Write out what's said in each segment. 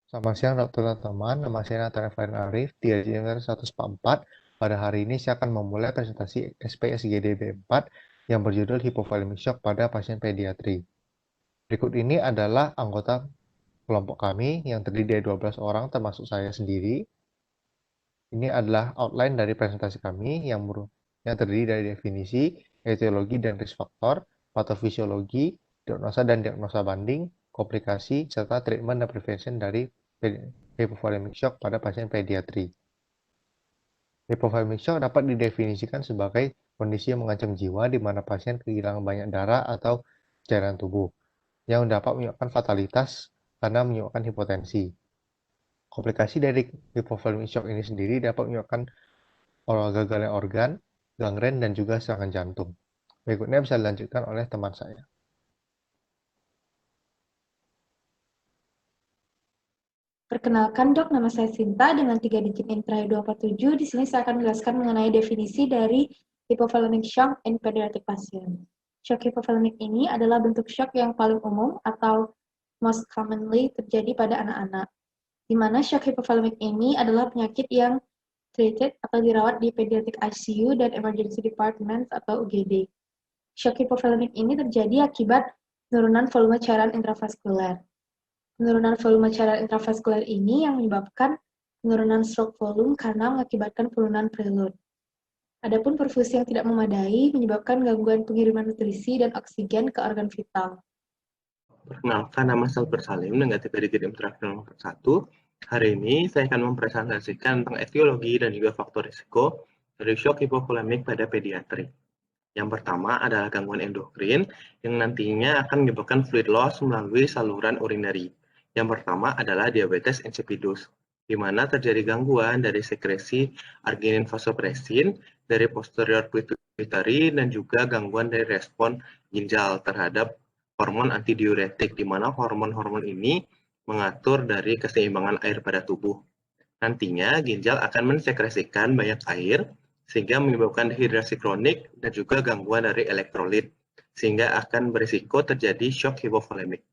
Selamat siang dokter dan teman, nama saya Nathan Efrain Arif, di Engineer 144. Pada hari ini saya akan memulai presentasi SPSGD-B4 yang berjudul Hypothalamic Shock pada pasien pediatri. Berikut ini adalah anggota kelompok kami yang terdiri dari 12 orang termasuk saya sendiri. Ini adalah outline dari presentasi kami yang terdiri dari definisi, etiologi dan risk faktor, patofisiologi, diagnosa dan diagnosa banding, komplikasi, serta treatment dan prevention dari hypothalamic shock pada pasien pediatri. Hypothalamic shock dapat didefinisikan sebagai kondisi yang mengancam jiwa di mana pasien kehilangan banyak darah atau cairan tubuh, yang dapat menyebabkan fatalitas karena menyebabkan hipotensi. Komplikasi dari hypothalamic shock ini sendiri dapat menyebabkan gagalnya organ, gangren, dan juga serangan jantung. Berikutnya bisa dilanjutkan oleh teman saya. Perkenalkan dok, nama saya Sinta dengan 3 digit intra 247. Di sini saya akan menjelaskan mengenai definisi dari hypothalamic shock in pediatric patient. Shock hypothalamic ini adalah bentuk shock yang paling umum atau most commonly terjadi pada anak-anak. Di mana shock hypothalamic ini adalah penyakit yang treated atau dirawat di pediatric ICU dan emergency departments atau UGD. Shock hypothalamic ini terjadi akibat penurunan volume cairan intravaskuler. Penurunan volume cairan intravaskuler ini yang menyebabkan penurunan stroke volume karena mengakibatkan penurunan preload. Adapun perfusi yang tidak memadai menyebabkan gangguan pengiriman nutrisi dan oksigen ke organ vital. Perkenalkan, nama saya Salim dengan TPD Intravaskular nomor 1. Hari ini saya akan mempresentasikan tentang etiologi dan juga faktor risiko dari shock hypothalamic pada pediatri. Yang pertama adalah gangguan endokrin yang nantinya akan menyebabkan fluid loss melalui saluran urinary. Yang pertama adalah diabetes insipidus, di mana terjadi gangguan dari sekresi arginin vasopressin dari posterior pituitary dan juga gangguan dari respon ginjal terhadap hormon antidiuretik, di mana hormon-hormon ini mengatur dari keseimbangan air pada tubuh. Nantinya ginjal akan mensekresikan banyak air sehingga menyebabkan dehidrasi kronik dan juga gangguan dari elektrolit, sehingga akan berisiko terjadi shock hypothalamic.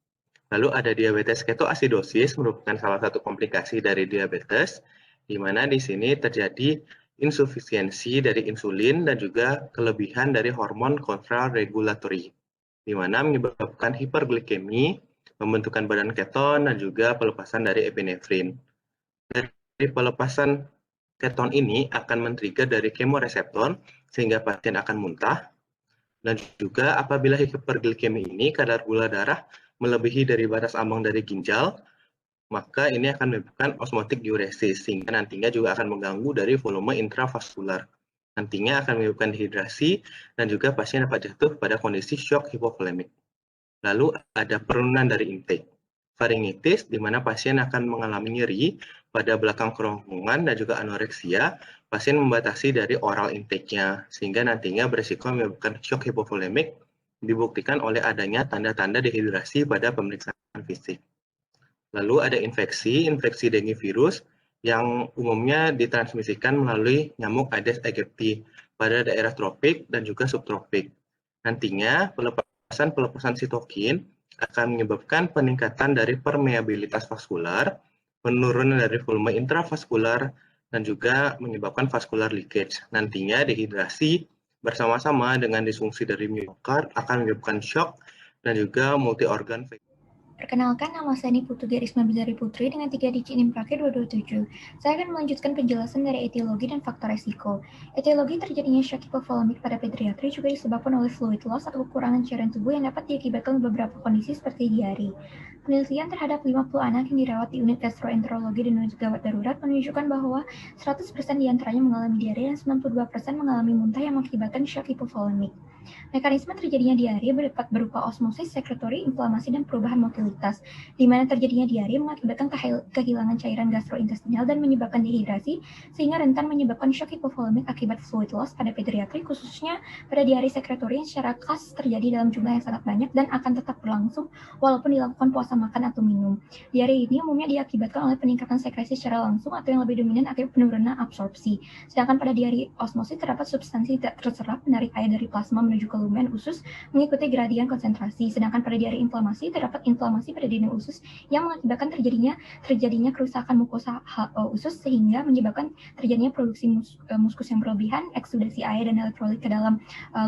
Lalu ada diabetes ketoasidosis, merupakan salah satu komplikasi dari diabetes, di mana di sini terjadi insufisiensi dari insulin dan juga kelebihan dari hormon kontraregulatory, di mana menyebabkan hiperglikemi, pembentukan badan keton, dan juga pelepasan dari epinefrin. Dari pelepasan keton ini akan men-trigger dari kemoreseptor, sehingga pasien akan muntah. Dan juga apabila hiperglikemi ini kadar gula darah melebihi dari batas ambang dari ginjal, maka ini akan menyebabkan osmotic diuresis, sehingga nantinya juga akan mengganggu dari volume intravaskular. Nantinya akan menyebabkan dehidrasi dan juga pasien dapat jatuh pada kondisi shock hypothalamic. Lalu ada penurunan dari intake. Faringitis, di mana pasien akan mengalami nyeri pada belakang kerongkongan dan juga anoreksia, pasien membatasi dari oral intake-nya, sehingga nantinya berisiko menyebabkan shock hypothalamic, dibuktikan oleh adanya tanda-tanda dehidrasi pada pemeriksaan fisik. Lalu ada infeksi dengue virus yang umumnya ditransmisikan melalui nyamuk Aedes aegypti pada daerah tropik dan juga subtropik. Nantinya pelepasan sitokin akan menyebabkan peningkatan dari permeabilitas vaskular, penurunan dari volume intravaskular, dan juga menyebabkan vascular leakage. Nantinya dehidrasi bersama-sama dengan disfungsi dari miokard akan menyebabkan shock dan juga multi-organ. Perkenalkan, nama saya Niputu Risma Bizari Putri dengan 3 digit NIM terakhir 227. Saya akan melanjutkan penjelasan dari etiologi dan faktor resiko. Etiologi terjadinya shock hypothalamic pada pediatri juga disebabkan oleh fluid loss atau kekurangan cairan tubuh yang dapat diakibatkan beberapa kondisi seperti diare. Penelitian terhadap 50 anak yang dirawat di unit gastroenterologi dan unit gawat darurat menunjukkan bahwa 100% diantaranya mengalami diare dan 92% mengalami muntah yang mengakibatkan shock hypothalamic. Mekanisme terjadinya diare dapat berupa osmosis, sekretori, inflamasi, dan perubahan motilitas, di mana terjadinya diare mengakibatkan kehilangan cairan gastrointestinal dan menyebabkan dehidrasi, sehingga rentan menyebabkan shock hypothalamic akibat fluid loss pada pediatri, khususnya pada diare sekretori yang secara khas terjadi dalam jumlah yang sangat banyak dan akan tetap berlangsung walaupun dilakukan puasa makan atau minum. Diare ini umumnya diakibatkan oleh peningkatan sekresi secara langsung atau yang lebih dominan akibat penurunan absorpsi. Sedangkan pada diare osmosis terdapat substansi tidak terserap menarik air dari plasma menuju menuju ke lumen usus mengikuti gradien konsentrasi, sedangkan pada diare inflamasi terdapat inflamasi pada dinding usus yang mengakibatkan terjadinya kerusakan mukosa usus sehingga menyebabkan terjadinya produksi muskus yang berlebihan, eksudasi air dan elektrolit ke dalam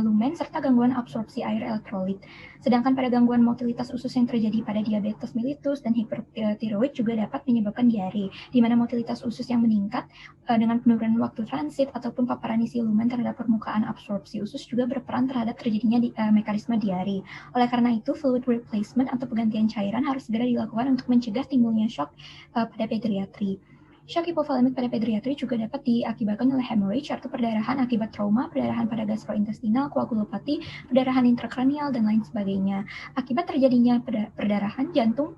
lumen serta gangguan absorpsi air elektrolit. Sedangkan pada gangguan motilitas usus yang terjadi pada diabetes mellitus dan hipertiroid juga dapat menyebabkan diare, di mana motilitas usus yang meningkat dengan penurunan waktu transit ataupun paparan isi lumen terhadap permukaan absorpsi usus juga berperan terhadap terjadinya mekanisme diare. Oleh karena itu, fluid replacement atau penggantian cairan harus segera dilakukan untuk mencegah timbulnya shock pada pediatri. Shock hipovolemik pada pediatri juga dapat diakibatkan oleh hemorrhage atau perdarahan akibat trauma, perdarahan pada gastrointestinal, koagulopati, perdarahan intrakranial, dan lain sebagainya. Akibat terjadinya perdarahan, jantung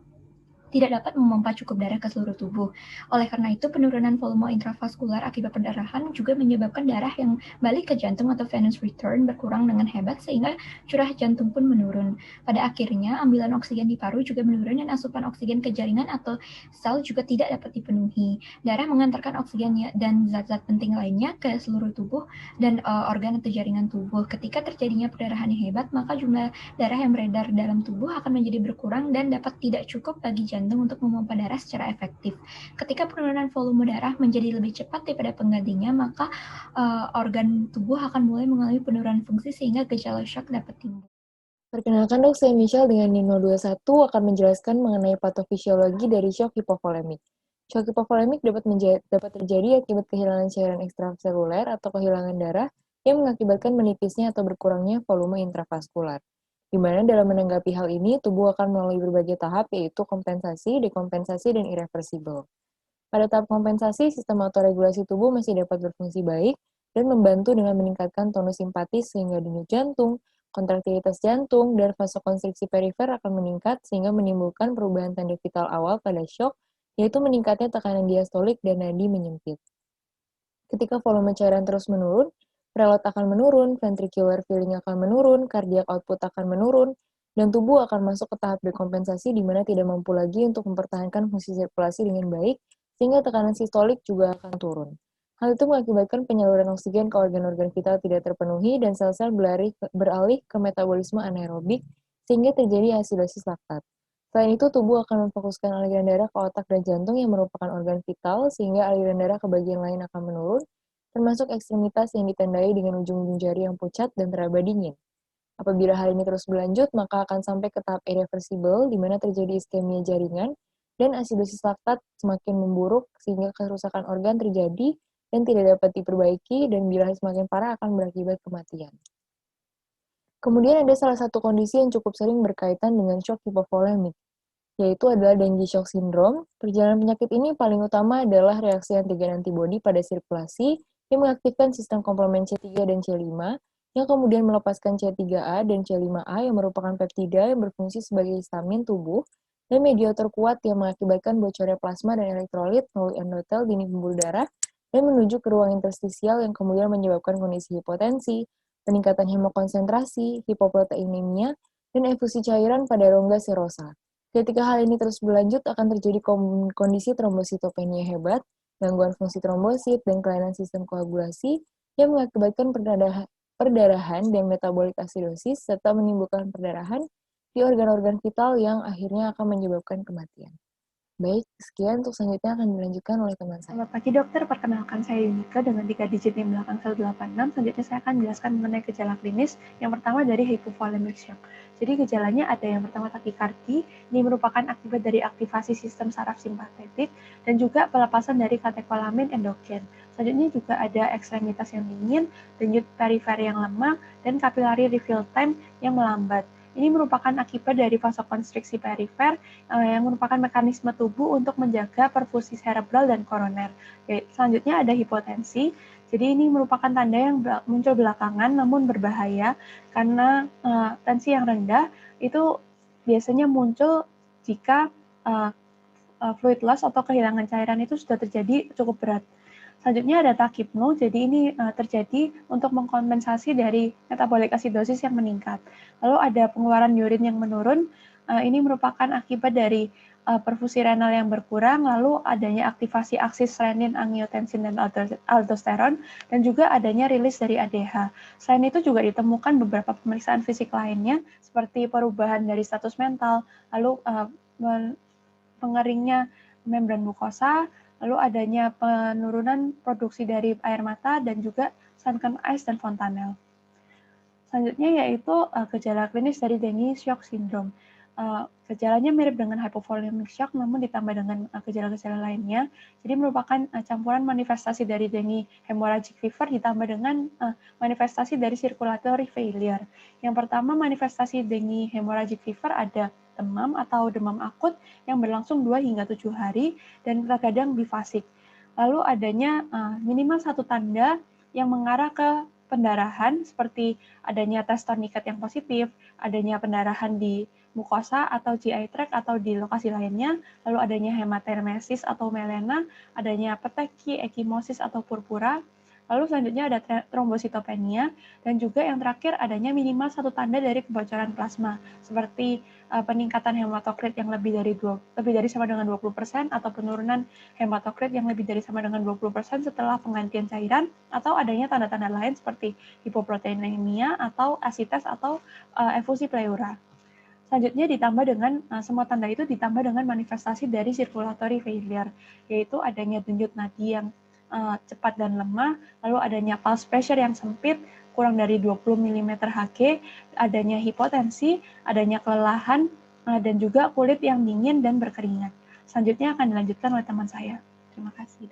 tidak dapat memompa cukup darah ke seluruh tubuh. Oleh karena itu, penurunan volume intravaskular akibat perdarahan juga menyebabkan darah yang balik ke jantung atau venous return berkurang dengan hebat sehingga curah jantung pun menurun. Pada akhirnya, ambilan oksigen di paru juga menurun dan asupan oksigen ke jaringan atau sel juga tidak dapat dipenuhi. Darah mengantarkan oksigen dan zat-zat penting lainnya ke seluruh tubuh dan organ atau jaringan tubuh. Ketika terjadinya perdarahan yang hebat, maka jumlah darah yang beredar dalam tubuh akan menjadi berkurang dan dapat tidak cukup bagi jantung untuk memompa darah secara efektif. Ketika penurunan volume darah menjadi lebih cepat daripada penggantinya, maka organ tubuh akan mulai mengalami penurunan fungsi sehingga gejala shock dapat timbul. Perkenalkan dok, saya Michelle dengan NIM 021 akan menjelaskan mengenai patofisiologi dari shock hipovolemik. Shock hipovolemik dapat terjadi akibat kehilangan cairan ekstraseluler atau kehilangan darah yang mengakibatkan menipisnya atau berkurangnya volume intravaskular. Di mana dalam menanggapi hal ini, tubuh akan melalui berbagai tahap, yaitu kompensasi, dekompensasi, dan irreversibel. Pada tahap kompensasi, sistem autoregulasi tubuh masih dapat berfungsi baik dan membantu dengan meningkatkan tonus simpatis sehingga denyut jantung, kontraktilitas jantung, dan vasokonstriksi perifer akan meningkat sehingga menimbulkan perubahan tanda vital awal pada shock, yaitu meningkatnya tekanan diastolik dan nadi menyempit. Ketika volume cairan terus menurun, preload akan menurun, ventricular filling akan menurun, cardiac output akan menurun, dan tubuh akan masuk ke tahap dekompensasi di mana tidak mampu lagi untuk mempertahankan fungsi sirkulasi dengan baik, sehingga tekanan sistolik juga akan turun. Hal itu mengakibatkan penyaluran oksigen ke organ-organ vital tidak terpenuhi dan sel-sel beralih ke metabolisme anaerobik, sehingga terjadi asidosis laktat. Selain itu, tubuh akan memfokuskan aliran darah ke otak dan jantung yang merupakan organ vital, sehingga aliran darah ke bagian lain akan menurun, termasuk ekstremitas yang ditandai dengan ujung-ujung jari yang pucat dan teraba dingin. Apabila hal ini terus berlanjut, maka akan sampai ke tahap irreversibel, di mana terjadi iskemia jaringan, dan asidosis laktat semakin memburuk, sehingga kerusakan organ terjadi dan tidak dapat diperbaiki, dan bila semakin parah akan berakibat kematian. Kemudian ada salah satu kondisi yang cukup sering berkaitan dengan shock hipovolemik, yaitu adalah Dengue shock syndrome. Perjalanan penyakit ini paling utama adalah reaksi antigen antibodi pada sirkulasi yang mengaktifkan sistem komplement C3 dan C5, yang kemudian melepaskan C3A dan C5A yang merupakan peptida yang berfungsi sebagai histamin tubuh dan mediator kuat yang mengakibatkan bocornya plasma dan elektrolit melalui endotel di pembuluh darah dan menuju ke ruang interstisial yang kemudian menyebabkan kondisi hipotensi, peningkatan hemokonsentrasi, hipoproteinemia, dan efusi cairan pada rongga serosa. Ketika hal ini terus berlanjut, akan terjadi kondisi trombositopenia hebat, gangguan fungsi trombosit, dan kelainan sistem koagulasi yang mengakibatkan perdarahan dan metabolik asidosis, serta menimbulkan perdarahan di organ-organ vital yang akhirnya akan menyebabkan kematian. Baik, sekian untuk selanjutnya akan dilanjutkan oleh teman saya. Selamat pagi dokter, perkenalkan saya Yunika dengan 3 digit NIM belakang 186. Selanjutnya saya akan menjelaskan mengenai gejala klinis. Yang pertama dari hypovolemic shock. Jadi gejalanya ada yang pertama takikardi, ini merupakan akibat dari aktivasi sistem saraf simpatetik dan juga pelepasan dari katekolamin endogen. Selanjutnya juga ada ekstremitas yang dingin, denyut perifer yang lemah, dan kapilari refill time yang melambat. Ini merupakan akibat dari vasokonstriksi perifer yang merupakan mekanisme tubuh untuk menjaga perfusi cerebral dan koroner. Selanjutnya ada hipotensi. Jadi ini merupakan tanda yang muncul belakangan namun berbahaya karena tensi yang rendah itu biasanya muncul jika fluid loss atau kehilangan cairan itu sudah terjadi cukup berat. Selanjutnya ada tachypno, jadi ini terjadi untuk mengkompensasi dari metabolic acidosis yang meningkat. Lalu ada pengeluaran urin yang menurun, ini merupakan akibat dari perfusi renal yang berkurang, lalu adanya aktivasi aksis renin, angiotensin, dan aldosteron, dan juga adanya rilis dari ADH. Selain itu juga ditemukan beberapa pemeriksaan fisik lainnya, seperti perubahan dari status mental, lalu pengeringnya membran mukosa, lalu adanya penurunan produksi dari air mata, dan juga sunken eyes dan fontanel. Selanjutnya yaitu gejala klinis dari dengue shock syndrome. Gejalanya mirip dengan hypovolemic shock, namun ditambah dengan gejala-gejala lainnya. Jadi merupakan campuran manifestasi dari dengue hemorrhagic fever ditambah dengan manifestasi dari circulatory failure. Yang pertama, manifestasi dengue hemorrhagic fever ada demam atau demam akut yang berlangsung 2 hingga 7 hari dan terkadang bifasik. Lalu adanya minimal satu tanda yang mengarah ke pendarahan seperti adanya tes tourniquet yang positif, adanya pendarahan di mukosa atau GI tract atau di lokasi lainnya, lalu adanya hematemesis atau melena, adanya peteki, ekimosis atau purpura, lalu selanjutnya ada trombositopenia, dan juga yang terakhir adanya minimal satu tanda dari kebocoran plasma, seperti peningkatan hematokrit yang lebih dari sama dengan 20% atau penurunan hematokrit yang lebih dari sama dengan 20% setelah penggantian cairan, atau adanya tanda-tanda lain seperti hipoproteinemia atau asites atau efusi pleura. Selanjutnya ditambah dengan semua tanda itu ditambah dengan manifestasi dari circulatory failure, yaitu adanya denyut nadi yang cepat dan lemah, lalu adanya pulse pressure yang sempit, kurang dari 20 mm Hg, adanya hipotensi, adanya kelelahan, dan juga kulit yang dingin dan berkeringat. Selanjutnya akan dilanjutkan oleh teman saya. Terima kasih.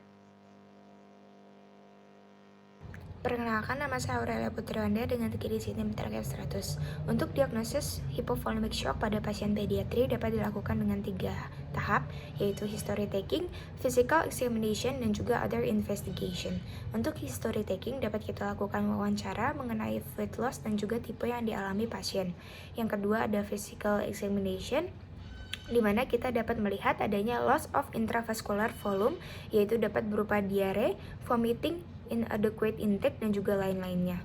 Perkenalkan, nama saya Aurelia Putriwanda dengan 3 digit NIM terakhir 100. Untuk diagnosis hypovolemic shock pada pasien pediatri dapat dilakukan dengan 3 tahap, yaitu history taking, physical examination, dan juga other investigation. Untuk history taking dapat kita lakukan wawancara mengenai fluid loss dan juga tipe yang dialami pasien. Yang kedua ada physical examination, di mana kita dapat melihat adanya loss of intravascular volume, yaitu dapat berupa diare, vomiting, inadequate intake, dan juga lain-lainnya.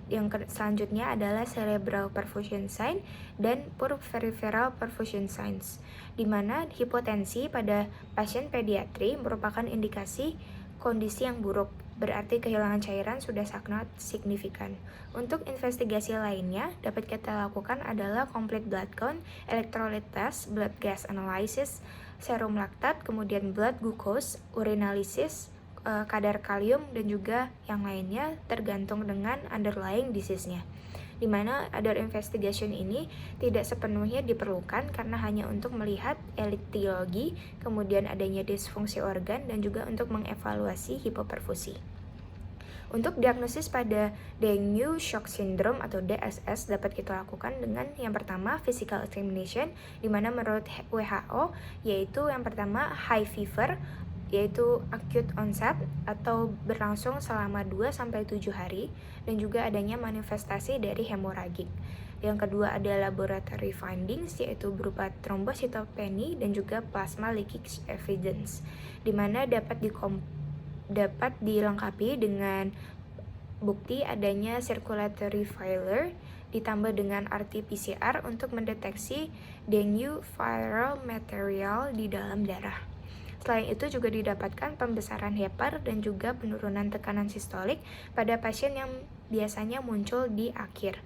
Yang selanjutnya adalah cerebral perfusion sign dan peripheral perfusion signs, di mana hipotensi pada pasien pediatri merupakan indikasi kondisi yang buruk, berarti kehilangan cairan sudah sangat signifikan. Untuk investigasi lainnya dapat kita lakukan adalah complete blood count, electrolyte test, blood gas analysis, serum laktat, kemudian blood glucose, urinalysis, kadar kalium, dan juga yang lainnya tergantung dengan underlying disease-nya. Di mana other investigation ini tidak sepenuhnya diperlukan karena hanya untuk melihat etiologi, kemudian adanya disfungsi organ, dan juga untuk mengevaluasi hipoperfusi. Untuk diagnosis pada dengue shock syndrome atau DSS dapat kita lakukan dengan yang pertama physical examination, di mana menurut WHO yaitu yang pertama high fever, yaitu acute onset atau berlangsung selama 2-7 hari, dan juga adanya manifestasi dari hemoragik. Yang kedua ada laboratory findings, yaitu berupa thrombocytopenia dan juga plasma leakage evidence, di mana dapat dilengkapi dengan bukti adanya circulatory failure ditambah dengan RT-PCR untuk mendeteksi dengue viral material di dalam darah. Selain itu juga didapatkan pembesaran hepar dan juga penurunan tekanan sistolik pada pasien yang biasanya muncul di akhir.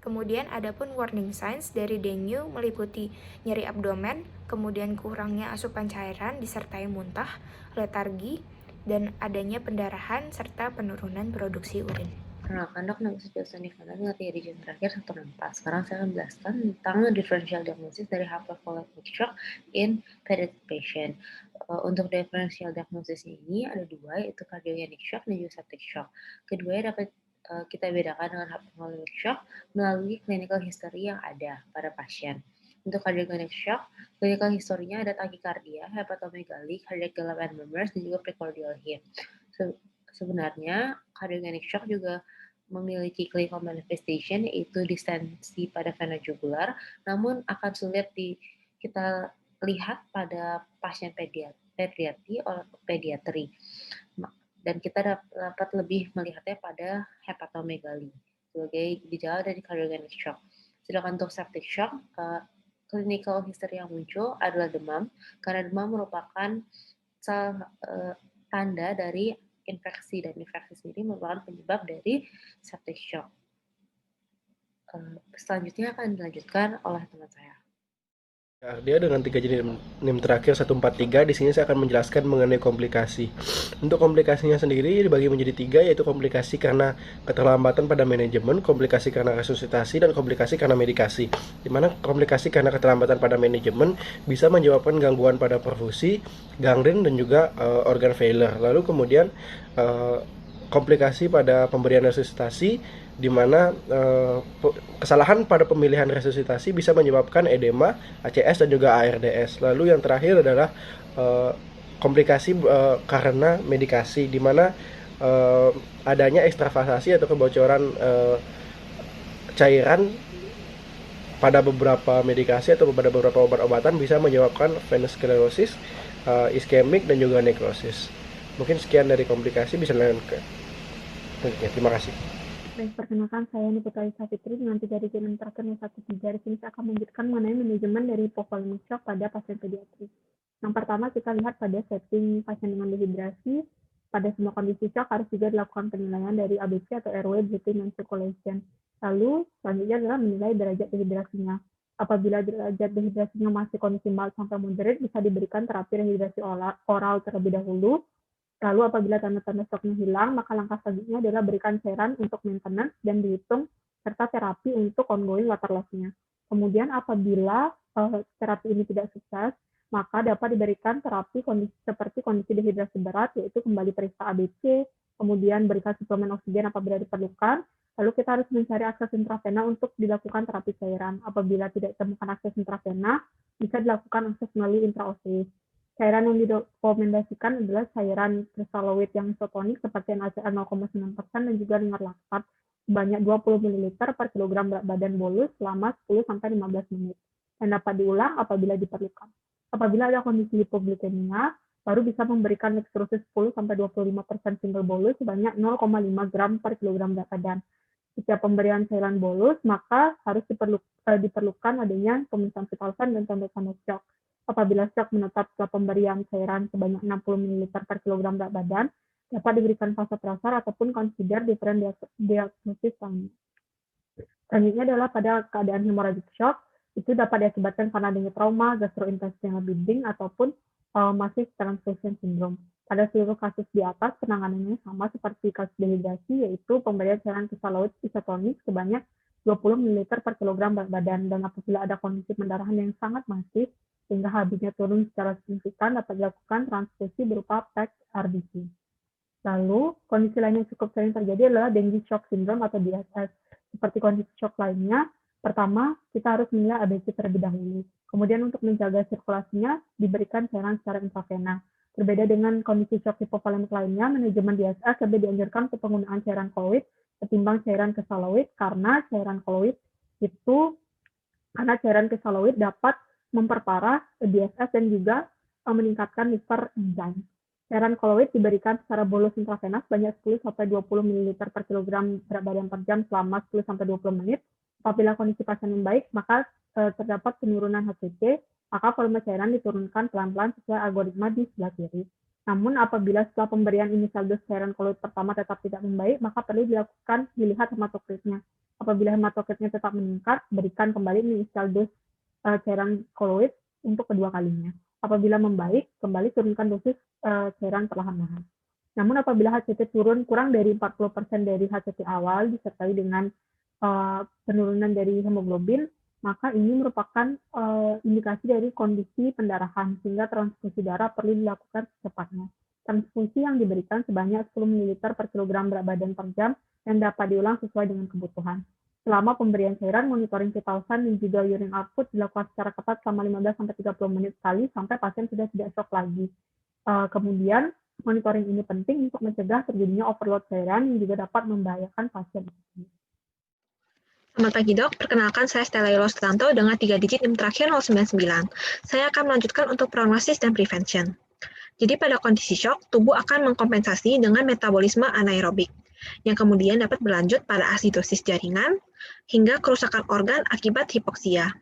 Kemudian adapun warning signs dari dengue meliputi nyeri abdomen, kemudian kurangnya asupan cairan disertai muntah, letargi, dan adanya pendarahan serta penurunan produksi urin. Perkenalkan dok, nama saya Jocelyn Ivana dengan 3 digit terakhir 164. Sekarang saya akan menjelaskan tentang differential diagnosis dari hypovolemic shock in pediatric patient. Untuk differential diagnosis ini ada dua, yaitu cardiogenic shock dan juga septic shock. Keduanya dapat kita bedakan dengan hypovolemic shock melalui clinical history yang ada pada pasien. Untuk cardiogenic shock, clinical historinya ada tachycardia, hepatomegaly, cardiac gallop murmurs, dan juga precordial hip. Sebenarnya cardiogenic shock juga memiliki clinical manifestation, yaitu distensi pada vena jugular, namun akan sulit kita lihat pada pasien pediatri, dan kita dapat lebih melihatnya pada hepatomegaly sebagai gejala dari cardiogenic shock. Sedangkan untuk septic shock, clinical history yang muncul adalah demam, karena demam merupakan tanda dari infeksi, dan infeksi sendiri merupakan penyebab dari septic shock. Selanjutnya akan dilanjutkan oleh teman saya. Dia dengan 3 jenis NIM terakhir 143, di sini saya akan menjelaskan mengenai komplikasi. Untuk komplikasinya sendiri dibagi menjadi 3, yaitu komplikasi karena keterlambatan pada manajemen, komplikasi karena resusitasi, dan komplikasi karena medikasi. Di mana komplikasi karena keterlambatan pada manajemen bisa menyebabkan gangguan pada perfusi, gangren, dan juga organ failure. Lalu kemudian komplikasi pada pemberian resusitasi, di mana kesalahan pada pemilihan resusitasi bisa menyebabkan edema, ACS, dan juga ARDS. Lalu yang terakhir adalah komplikasi karena medikasi, di mana adanya ekstravasasi atau kebocoran cairan pada beberapa medikasi atau pada beberapa obat-obatan bisa menyebabkan venous sclerosis, iskemik, dan juga nekrosis. Mungkin sekian dari komplikasi, bisa dilanjutkan. Oke, terima kasih. Baik, perkenalkan saya Niputra Fitri dengan 3 digit NIM terakhir 113. Di sini saya akan melanjutkan mengenai manajemen dari hypovolemic shock pada pasien pediatri. Yang pertama kita lihat pada setting pasien dengan dehidrasi. Pada semua kondisi shock harus juga dilakukan penilaian dari ABC atau airway, breathing, dan circulation. Lalu selanjutnya adalah menilai derajat dehidrasinya. Apabila derajat dehidrasinya masih kondisi mild sampai moderate, bisa diberikan terapi rehidrasi oral terlebih dahulu. Lalu apabila tanda-tanda shocknya hilang, maka langkah selanjutnya adalah berikan cairan untuk maintenance dan dihitung, serta terapi untuk ongoing water loss-nya. Kemudian apabila terapi ini tidak sukses, maka dapat diberikan terapi seperti kondisi dehidrasi berat, yaitu kembali periksa ABC, kemudian berikan suplemen oksigen apabila diperlukan. Lalu kita harus mencari akses intravena untuk dilakukan terapi cairan. Apabila tidak ditemukan akses intravena, bisa dilakukan akses melalui intraoseus. Cairan yang direkomendasikan adalah cairan kristalloid yang isotonik seperti NaCl 0,9% dan juga dengan laktat sebanyak 20 ml per kilogram berat badan bolus selama 10-15 menit. Dan dapat diulang apabila diperlukan. Apabila ada kondisi hipoglikemia, baru bisa memberikan dextrose 10-25% single bolus sebanyak 0,5 gram per kilogram berat badan. Setiap pemberian cairan bolus, maka harus diperlukan adanya pemeriksaan vital sign dan tanda-tanda shock. Apabila shock menetap setelah pemberian cairan sebanyak 60 ml per kilogram berat badan, dapat diberikan vasopresor ataupun consider different diagnosis lainnya. Selanjutnya adalah pada keadaan hemorrhagic shock, itu dapat diakibatkan karena adanya trauma, gastrointestinal bleeding, ataupun massive transfusion syndrome. Pada seluruh kasus di atas, penanganannya sama seperti kasus dehidrasi, yaitu pemberian cairan kristalloid isotonik sebanyak 20 ml per kilogram berat badan, dan apabila ada kondisi pendarahan yang sangat masif, sehingga HB-nya turun secara signifikan, dapat dilakukan transfusi berupa PEG RBC. Lalu, kondisi lain yang cukup sering terjadi adalah dengue shock syndrome atau DSS. Seperti kondisi shock lainnya, pertama, kita harus menilai ABC terlebih dahulu. Kemudian untuk menjaga sirkulasinya, diberikan cairan secara intravena. Berbeda dengan kondisi shock hipovolemik lainnya, manajemen DSS lebih dianjurkan untuk penggunaan cairan koloid ketimbang cairan kristalloid, karena cairan kristalloid dapat memperparah DSS dan juga meningkatkan liver enzyme. Cairan koloid diberikan secara bolus intravena sebanyak 10-20 ml per kilogram berat badan per jam selama 10-20 menit. Apabila kondisi pasien membaik, maka terdapat penurunan HCC, maka volume cairan diturunkan pelan-pelan sesuai algoritma di sebelah kiri. Namun apabila setelah pemberian inisial dos cairan koloid pertama tetap tidak membaik, maka perlu dilihat hematokritnya. Apabila hematokritnya tetap meningkat, berikan kembali inisial dos cairan koloid untuk kedua kalinya. Apabila membaik, kembali turunkan dosis cairan perlahan-lahan. Namun apabila HCT turun kurang dari 40% dari HCT awal disertai dengan penurunan dari hemoglobin, maka ini merupakan indikasi dari kondisi pendarahan, sehingga transfusi darah perlu dilakukan secepatnya. Transfusi yang diberikan sebanyak 10 ml per kilogram berat badan per jam dan dapat diulang sesuai dengan kebutuhan. Selama pemberian cairan, monitoring vital sign dan juga urine output dilakukan secara ketat selama 15-30 menit sekali sampai pasien sudah tidak shock lagi. Kemudian, monitoring ini penting untuk mencegah terjadinya overload cairan yang juga dapat membahayakan pasien. Selamat pagi dok, perkenalkan saya Stella Yulostanto dengan 3 digit NIM terakhir 099. Saya akan melanjutkan untuk prognosis dan prevention. Jadi pada kondisi shock, tubuh akan mengkompensasi dengan metabolisme anaerobik, yang kemudian dapat berlanjut pada asidosis jaringan hingga kerusakan organ akibat hipoksia.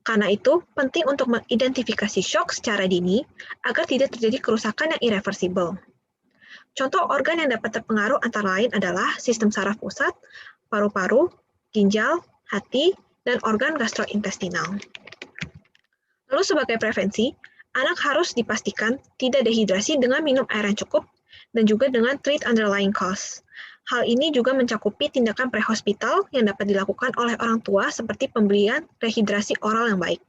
Karena itu, penting untuk mengidentifikasi shock secara dini agar tidak terjadi kerusakan yang irreversibel. Contoh organ yang dapat terpengaruh antara lain adalah sistem saraf pusat, paru-paru, ginjal, hati, dan organ gastrointestinal. Lalu sebagai prevensi, anak harus dipastikan tidak dehidrasi dengan minum air yang cukup dan juga dengan treat underlying cause. Hal ini juga mencakupi tindakan prehospital yang dapat dilakukan oleh orang tua seperti pemberian rehidrasi oral yang baik.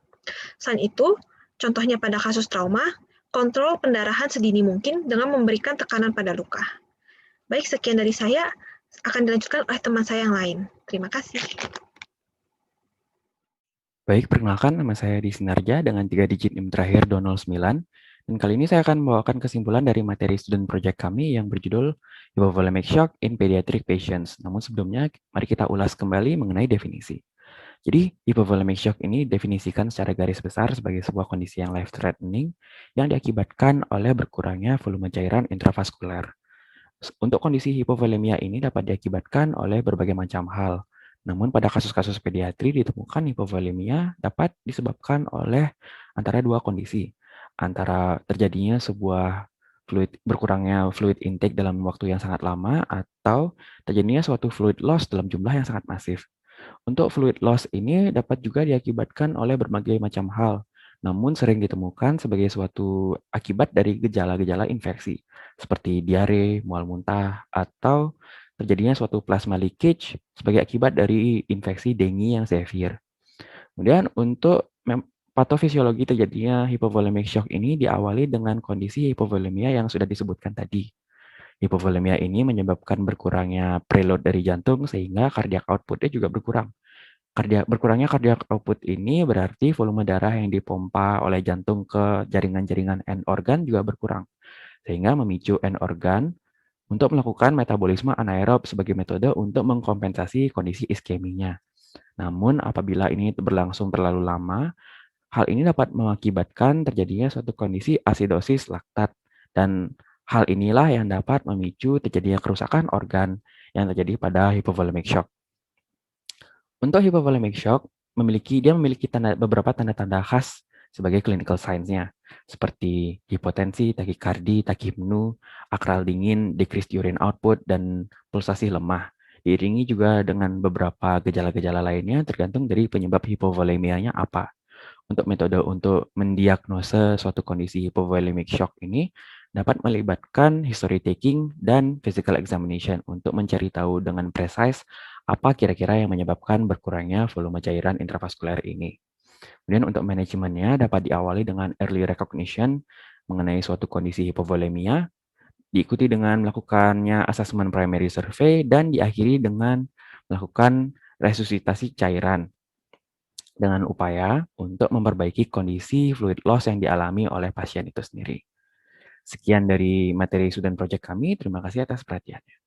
Selain itu, contohnya pada kasus trauma, kontrol pendarahan sedini mungkin dengan memberikan tekanan pada luka. Baik, sekian dari saya, akan dilanjutkan oleh teman saya yang lain. Terima kasih. Baik, perkenalkan nama saya Di Sinarja dengan 3 digit NIM terakhir 209. Dan kali ini saya akan membawakan kesimpulan dari materi student project kami yang berjudul Hypovolemic Shock in Pediatric Patients. Namun sebelumnya, mari kita ulas kembali mengenai definisi. Jadi, hypovolemic shock ini definisikan secara garis besar sebagai sebuah kondisi yang life-threatening yang diakibatkan oleh berkurangnya volume cairan intravaskuler. Untuk kondisi hipovolemia ini dapat diakibatkan oleh berbagai macam hal. Namun pada kasus-kasus pediatri ditemukan hipovolemia dapat disebabkan oleh antara dua kondisi, antara terjadinya sebuah berkurangnya fluid intake dalam waktu yang sangat lama atau terjadinya suatu fluid loss dalam jumlah yang sangat masif. Untuk fluid loss ini dapat juga diakibatkan oleh berbagai macam hal, namun sering ditemukan sebagai suatu akibat dari gejala-gejala infeksi, seperti diare, mual muntah, atau terjadinya suatu plasma leakage sebagai akibat dari infeksi dengue yang severe. Kemudian untuk patofisiologi terjadinya hypovolemic shock ini diawali dengan kondisi hipovolemia yang sudah disebutkan tadi. Hipovolemia ini menyebabkan berkurangnya preload dari jantung sehingga cardiac output-nya juga berkurang. Berkurangnya cardiac output ini berarti volume darah yang dipompa oleh jantung ke jaringan-jaringan end organ juga berkurang, sehingga memicu end organ untuk melakukan metabolisme anaerob sebagai metode untuk mengkompensasi kondisi iskeminya. Namun apabila ini berlangsung terlalu lama, hal ini dapat mengakibatkan terjadinya suatu kondisi asidosis laktat, dan hal inilah yang dapat memicu terjadinya kerusakan organ yang terjadi pada hypovolemic shock. Untuk hypovolemic shock, dia memiliki beberapa tanda-tanda khas sebagai clinical signs-nya, seperti hipotensi, takikardi, takipnu, akral dingin, decreased urine output, dan pulsasi lemah. Diiringi juga dengan beberapa gejala-gejala lainnya tergantung dari penyebab hipovolemianya apa. Untuk metode untuk mendiagnosa suatu kondisi hypovolemic shock ini dapat melibatkan history taking dan physical examination untuk mencari tahu dengan precise apa kira-kira yang menyebabkan berkurangnya volume cairan intravaskuler ini. Kemudian untuk manajemennya dapat diawali dengan early recognition mengenai suatu kondisi hipovolemia, diikuti dengan melakukannya assessment primary survey, dan diakhiri dengan melakukan resusitasi cairan dengan upaya untuk memperbaiki kondisi fluid loss yang dialami oleh pasien itu sendiri. Sekian dari materi student project kami. Terima kasih atas perhatiannya.